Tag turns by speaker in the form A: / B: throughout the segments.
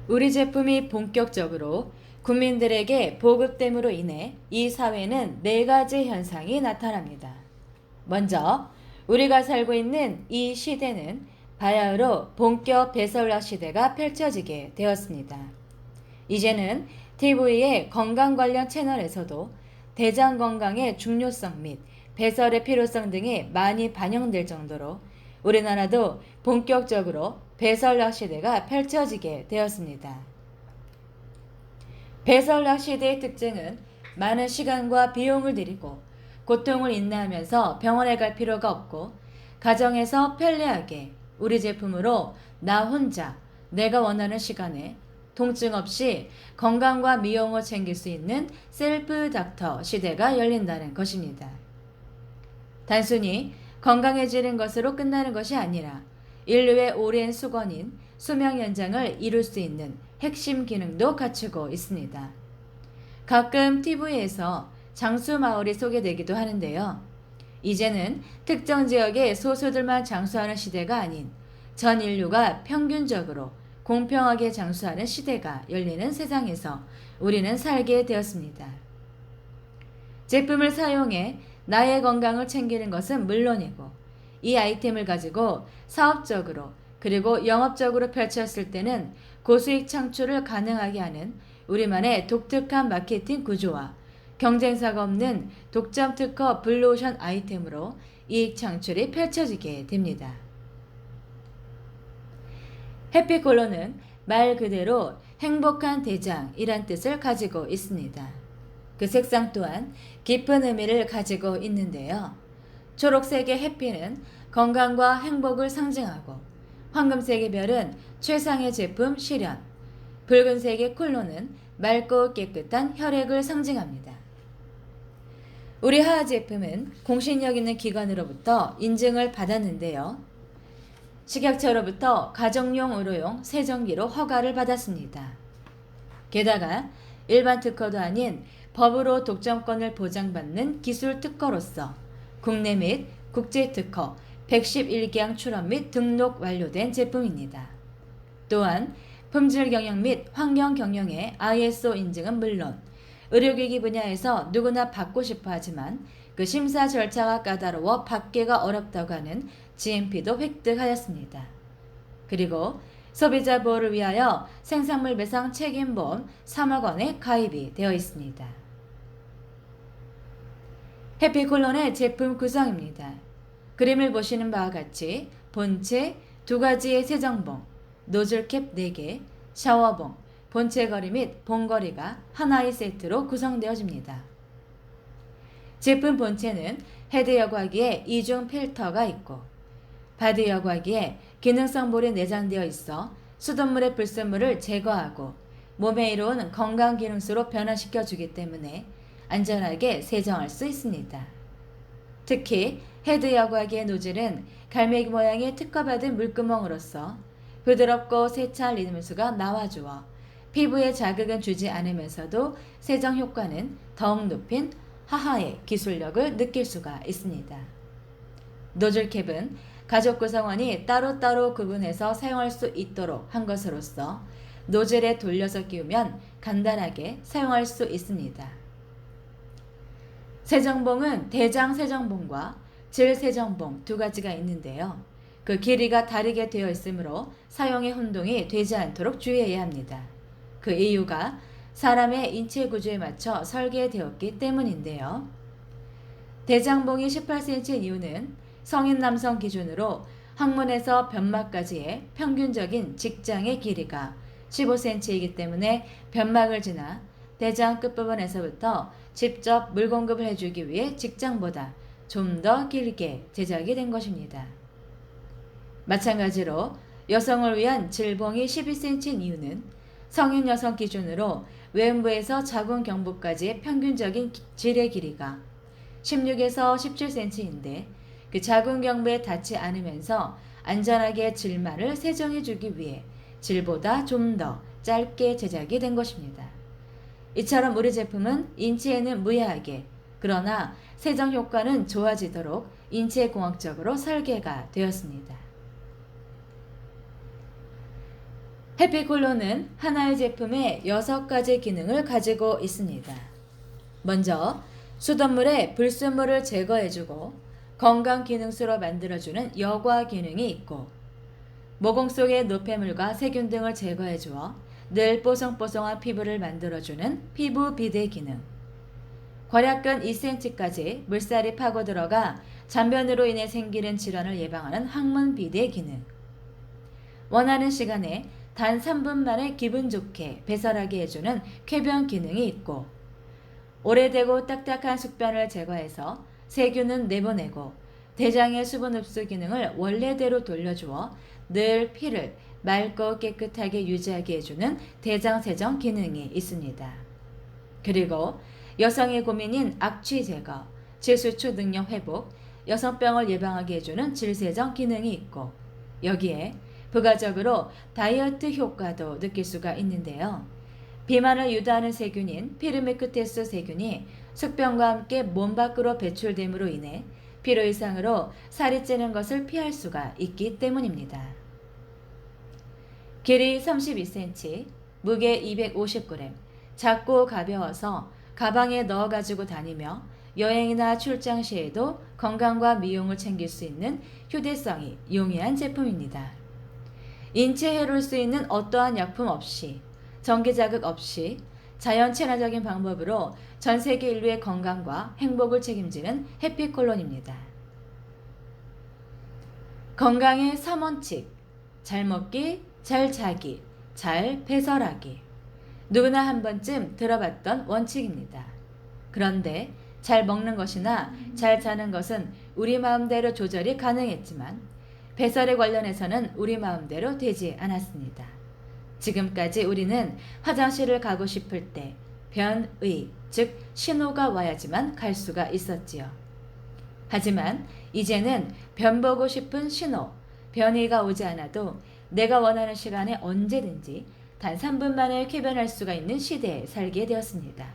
A: 우리 제품이 본격적으로 국민들에게 보급됨으로 인해 이 사회는 네 가지 현상이 나타납니다. 먼저, 우리가 살고 있는 이 시대는 바야흐로 본격 배설락 시대가 펼쳐지게 되었습니다. 이제는 TV의 건강 관련 채널에서도 대장 건강의 중요성 및 배설의 필요성 등이 많이 반영될 정도로 우리나라도 본격적으로 배설락 시대가 펼쳐지게 되었습니다. 배설락 시대의 특징은 많은 시간과 비용을 들이고 고통을 인내하면서 병원에 갈 필요가 없고 가정에서 편리하게 우리 제품으로 나 혼자 내가 원하는 시간에 통증 없이 건강과 미용을 챙길 수 있는 셀프 닥터 시대가 열린다는 것입니다. 단순히 건강해지는 것으로 끝나는 것이 아니라 인류의 오랜 수건인 수명 연장을 이룰 수 있는 핵심 기능도 갖추고 있습니다. 가끔 TV에서 장수마을이 소개되기도 하는데요. 이제는 특정 지역의 소수들만 장수하는 시대가 아닌 전 인류가 평균적으로 공평하게 장수하는 시대가 열리는 세상에서 우리는 살게 되었습니다. 제품을 사용해 나의 건강을 챙기는 것은 물론이고 이 아이템을 가지고 사업적으로 그리고 영업적으로 펼쳤을 때는 고수익 창출을 가능하게 하는 우리만의 독특한 마케팅 구조와 경쟁사가 없는 독점 특허 블루오션 아이템으로 이익 창출이 펼쳐지게 됩니다. 해피콜로는 말 그대로 행복한 대장이란 뜻을 가지고 있습니다. 그 색상 또한 깊은 의미를 가지고 있는데요. 초록색의 해피는 건강과 행복을 상징하고 황금색의 별은 최상의 제품 실현, 붉은색의 콜로는 맑고 깨끗한 혈액을 상징합니다. 우리 하하 제품은 공신력 있는 기관으로부터 인증을 받았는데요. 식약처로부터 가정용 의료용 세정기로 허가를 받았습니다. 게다가 일반 특허도 아닌 법으로 독점권을 보장받는 기술 특허로서 국내 및 국제 특허 111개항 출원 및 등록 완료된 제품입니다. 또한 품질 경영 및 환경 경영의 ISO 인증은 물론 의료기기 분야에서 누구나 받고 싶어 하지만 그 심사 절차가 까다로워 받기가 어렵다고 하는 GMP도 획득하였습니다. 그리고 소비자 보호를 위하여 생산물 배상 책임보험 3억 원에 가입이 되어 있습니다. 해피콜론의 제품 구성입니다. 그림을 보시는 바와 같이 본체 2가지의 세정봉, 노즐캡 4개, 샤워봉, 본체 거리 및 봉거리가 하나의 세트로 구성되어집니다. 제품 본체는 헤드 여과기에 이중 필터가 있고 바디 여과기에 기능성 볼이 내장되어 있어 수돗물의 불순물을 제거하고 몸에 이로운 건강 기능수로 변화시켜 주기 때문에 안전하게 세정할 수 있습니다. 특히 헤드 여과기의 노즐은 갈매기 모양의 특허받은 물구멍으로서 부드럽고 세차할 리듬수가 나와주어 피부에 자극은 주지 않으면서도 세정 효과는 더욱 높인 하하의 기술력을 느낄 수가 있습니다. 노즐캡은 가족 구성원이 따로따로 구분해서 사용할 수 있도록 한 것으로서 노즐에 돌려서 끼우면 간단하게 사용할 수 있습니다. 세정봉은 대장 세정봉과 질 세정봉 2가지가 있는데요. 그 길이가 다르게 되어 있으므로 사용에 혼동이 되지 않도록 주의해야 합니다. 그 이유가 사람의 인체 구조에 맞춰 설계되었기 때문인데요. 대장봉이 18cm인 이유는 성인 남성 기준으로 항문에서 변막까지의 평균적인 직장의 길이가 15cm이기 때문에 변막을 지나 대장 끝부분에서부터 직접 물 공급을 해주기 위해 직장보다 좀 더 길게 제작이 된 것입니다. 마찬가지로 여성을 위한 질봉이 12cm인 이유는 성인 여성 기준으로 외음부에서 자궁 경부까지의 평균적인 질의 길이가 16에서 17cm인데 그 자궁 경부에 닿지 않으면서 안전하게 질만을 세정해주기 위해 질보다 좀 더 짧게 제작이 된 것입니다. 이처럼 우리 제품은 인체에는 무해하게 그러나 세정 효과는 좋아지도록 인체공학적으로 설계가 되었습니다. 해피콜론은 하나의 제품에 6가지 기능을 가지고 있습니다. 먼저 수돗물에 불순물을 제거해주고 건강 기능수로 만들어주는 여과 기능이 있고, 모공 속의 노폐물과 세균 등을 제거해주어 늘 뽀송뽀송한 피부를 만들어주는 피부 비대 기능, 괄약근 2cm까지 물살이 파고 들어가 잔변으로 인해 생기는 질환을 예방하는 항문 비대 기능, 원하는 시간에 단 3분 만에 기분 좋게 배설하게 해주는 쾌변 기능이 있고, 오래되고 딱딱한 숙변을 제거해서 세균은 내보내고 대장의 수분 흡수 기능을 원래대로 돌려주어 늘 피를 맑고 깨끗하게 유지하게 해주는 대장세정 기능이 있습니다. 그리고 여성의 고민인 악취 제거, 질수축 능력 회복, 여성병을 예방하게 해주는 질세정 기능이 있고, 여기에 부가적으로 다이어트 효과도 느낄 수가 있는데요. 비만을 유도하는 세균인 피르메크테스 세균이 숙변과 함께 몸 밖으로 배출됨으로 인해 필요 이상으로 살이 찌는 것을 피할 수가 있기 때문입니다. 길이 32cm, 무게 250g, 작고 가벼워서 가방에 넣어 가지고 다니며 여행이나 출장 시에도 건강과 미용을 챙길 수 있는 휴대성이 용이한 제품입니다. 인체에 해로울 수 있는 어떠한 약품 없이, 전기 자극 없이 자연 친화적인 방법으로 전 세계 인류의 건강과 행복을 책임지는 해피콜론입니다. 건강의 3원칙, 잘 먹기, 잘 자기, 잘 배설하기. 누구나 한 번쯤 들어봤던 원칙입니다. 그런데 잘 먹는 것이나 잘 자는 것은 우리 마음대로 조절이 가능했지만 배설에 관련해서는 우리 마음대로 되지 않았습니다. 지금까지 우리는 화장실을 가고 싶을 때 변의, 즉 신호가 와야지만 갈 수가 있었지요. 하지만 이제는 변 보고 싶은 신호, 변의가 오지 않아도 내가 원하는 시간에 언제든지 단 3분 만에 쾌변할 수가 있는 시대에 살게 되었습니다.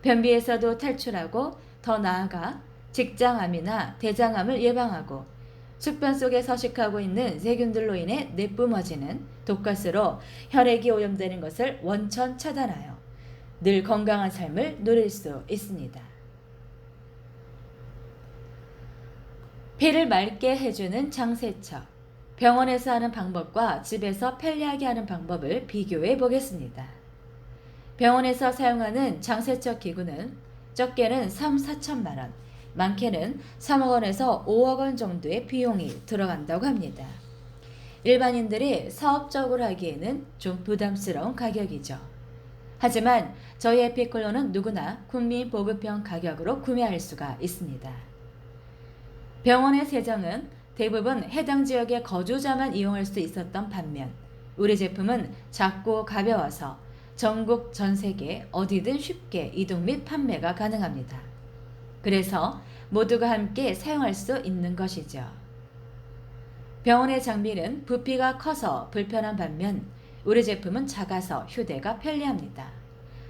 A: 변비에서도 탈출하고 더 나아가 직장암이나 대장암을 예방하고 숙변 속에 서식하고 있는 세균들로 인해 내뿜어지는 독가스로 혈액이 오염되는 것을 원천 차단하여 늘 건강한 삶을 누릴 수 있습니다. 피를 맑게 해주는 장세척, 병원에서 하는 방법과 집에서 편리하게 하는 방법을 비교해 보겠습니다. 병원에서 사용하는 장세척 기구는 적게는 3, 4천만 원, 많게는 3억 원에서 5억 원 정도의 비용이 들어간다고 합니다. 일반인들이 사업적으로 하기에는 좀 부담스러운 가격이죠. 하지만 저희 해피콜론은 누구나 국민 보급형 가격으로 구매할 수가 있습니다. 병원의 세정은 대부분 해당 지역의 거주자만 이용할 수 있었던 반면 우리 제품은 작고 가벼워서 전국 전 세계 어디든 쉽게 이동 및 판매가 가능합니다. 그래서 모두가 함께 사용할 수 있는 것이죠. 병원의 장비는 부피가 커서 불편한 반면 우리 제품은 작아서 휴대가 편리합니다.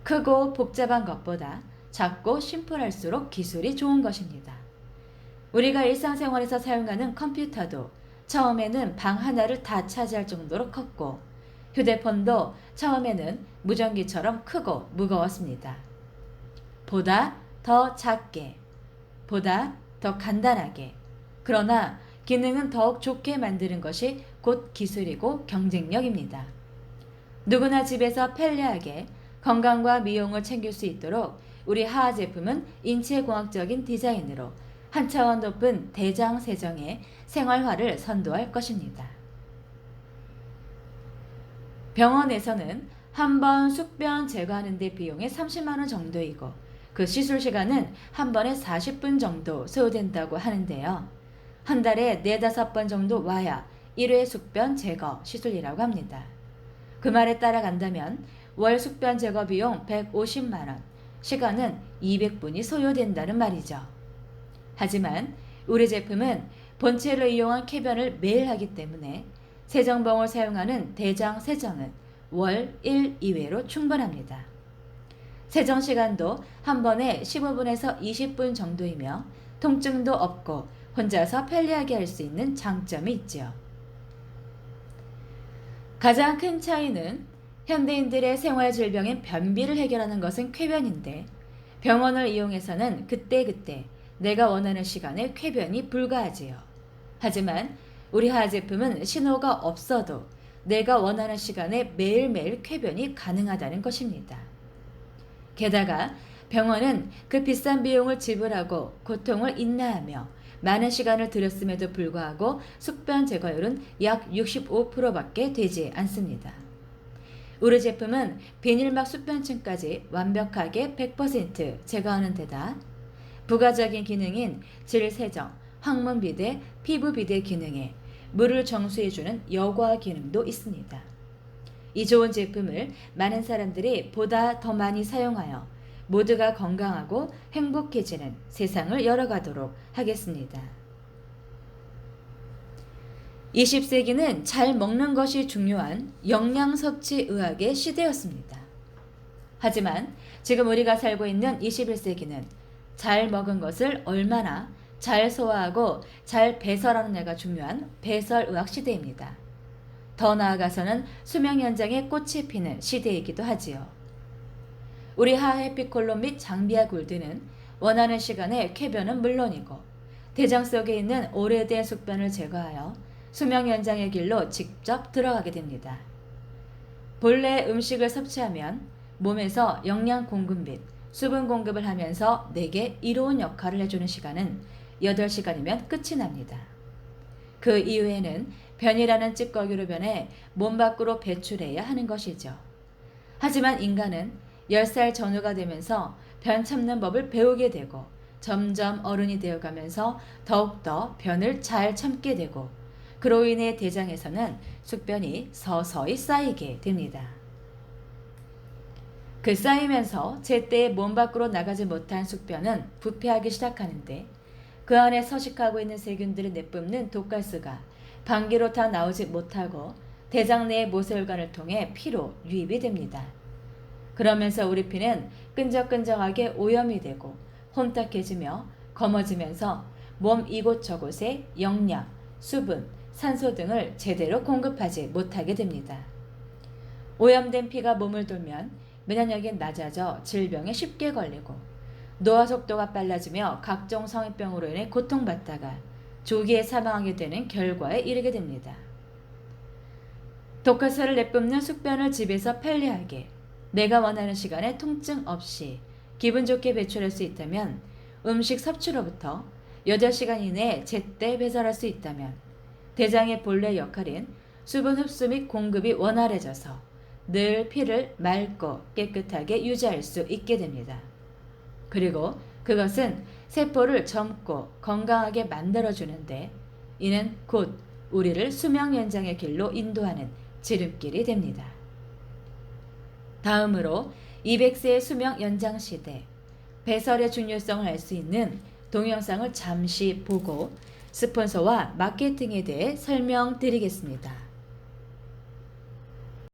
A: 크고 복잡한 것보다 작고 심플할수록 기술이 좋은 것입니다. 우리가 일상생활에서 사용하는 컴퓨터도 처음에는 방 하나를 다 차지할 정도로 컸고 휴대폰도 처음에는 무전기처럼 크고 무거웠습니다. 보다 더 작게, 보다 더 간단하게, 그러나 기능은 더욱 좋게 만드는 것이 곧 기술이고 경쟁력입니다. 누구나 집에서 편리하게 건강과 미용을 챙길 수 있도록 우리 하하 제품은 인체공학적인 디자인으로 한 차원 높은 대장 세정의 생활화를 선도할 것입니다. 병원에서는 한 번 숙변 제거하는 데 비용이 30만 원 정도이고 그 시술 시간은 한 번에 40분 정도 소요된다고 하는데요. 한 달에 4-5번 정도 와야 1회 숙변 제거 시술이라고 합니다. 그 말에 따라간다면 월 숙변 제거 비용 150만 원, 시간은 200분이 소요된다는 말이죠. 하지만 우리 제품은 본체를 이용한 쾌변을 매일 하기 때문에 세정봉을 사용하는 대장 세정은 월 1, 2회로 충분합니다. 세정 시간도 한 번에 15분에서 20분 정도이며 통증도 없고 혼자서 편리하게 할 수 있는 장점이 있지요. 가장 큰 차이는 현대인들의 생활 질병인 변비를 해결하는 것은 쾌변인데 병원을 이용해서는 그때그때 내가 원하는 시간에 쾌변이 불가하지요. 하지만 우리 하 제품은 신호가 없어도 내가 원하는 시간에 매일매일 쾌변이 가능하다는 것입니다. 게다가 병원은 그 비싼 비용을 지불하고 고통을 인내하며 많은 시간을 들였음에도 불구하고 숙변 제거율은 약 65%밖에 되지 않습니다. 우리 제품은 비닐막 숙변층까지 완벽하게 100% 제거하는 데다 부가적인 기능인 질 세정, 항문 비대, 피부 비대 기능에 물을 정수해주는 여과 기능도 있습니다. 이 좋은 제품을 많은 사람들이 보다 더 많이 사용하여 모두가 건강하고 행복해지는 세상을 열어가도록 하겠습니다. 20세기는 잘 먹는 것이 중요한 영양섭취의학의 시대였습니다. 하지만 지금 우리가 살고 있는 21세기는 잘 먹은 것을 얼마나 잘 소화하고 잘 배설하느냐가 중요한 배설의학 시대입니다. 더 나아가서는 수명 연장의 꽃이 피는 시대이기도 하지요. 우리 하해피콜로 및 장비아 골드는 원하는 시간에 쾌변은 물론이고 대장 속에 있는 오래된 숙변을 제거하여 수명 연장의 길로 직접 들어가게 됩니다. 본래 음식을 섭취하면 몸에서 영양 공급 및 수분 공급을 하면서 내게 이로운 역할을 해주는 시간은 8시간이면 끝이 납니다. 그 이후에는 변이라는 찌꺼기로 변해 몸 밖으로 배출해야 하는 것이죠. 하지만 인간은 10살 전후가 되면서 변 참는 법을 배우게 되고 점점 어른이 되어가면서 더욱더 변을 잘 참게 되고 그로 인해 대장에서는 숙변이 서서히 쌓이게 됩니다. 그 쌓이면서 제때에 몸 밖으로 나가지 못한 숙변은 부패하기 시작하는데 그 안에 서식하고 있는 세균들을 내뿜는 독가스가 방귀로 다 나오지 못하고 대장 내의 모세혈관을 통해 피로 유입이 됩니다. 그러면서 우리 피는 끈적끈적하게 오염이 되고 혼탁해지며 검어지면서 몸 이곳저곳에 영양, 수분, 산소 등을 제대로 공급하지 못하게 됩니다. 오염된 피가 몸을 돌면 면역력이 낮아져 질병에 쉽게 걸리고 노화 속도가 빨라지며 각종 성인병으로 인해 고통받다가 조기에 사망하게 되는 결과에 이르게 됩니다. 독가스를 내뿜는 숙변을 집에서 편리하게 내가 원하는 시간에 통증 없이 기분 좋게 배출할 수 있다면 음식 섭취로부터 8시간 이내에 제때 배설할 수 있다면 대장의 본래 역할인 수분 흡수 및 공급이 원활해져서 늘 피를 맑고 깨끗하게 유지할 수 있게 됩니다. 그리고 그것은 세포를 젊고 건강하게 만들어주는데 이는 곧 우리를 수명 연장의 길로 인도하는 지름길이 됩니다. 다음으로 200세의 수명 연장 시대, 배설의 중요성을 알 수 있는 동영상을 잠시 보고 스폰서와 마케팅에 대해 설명드리겠습니다.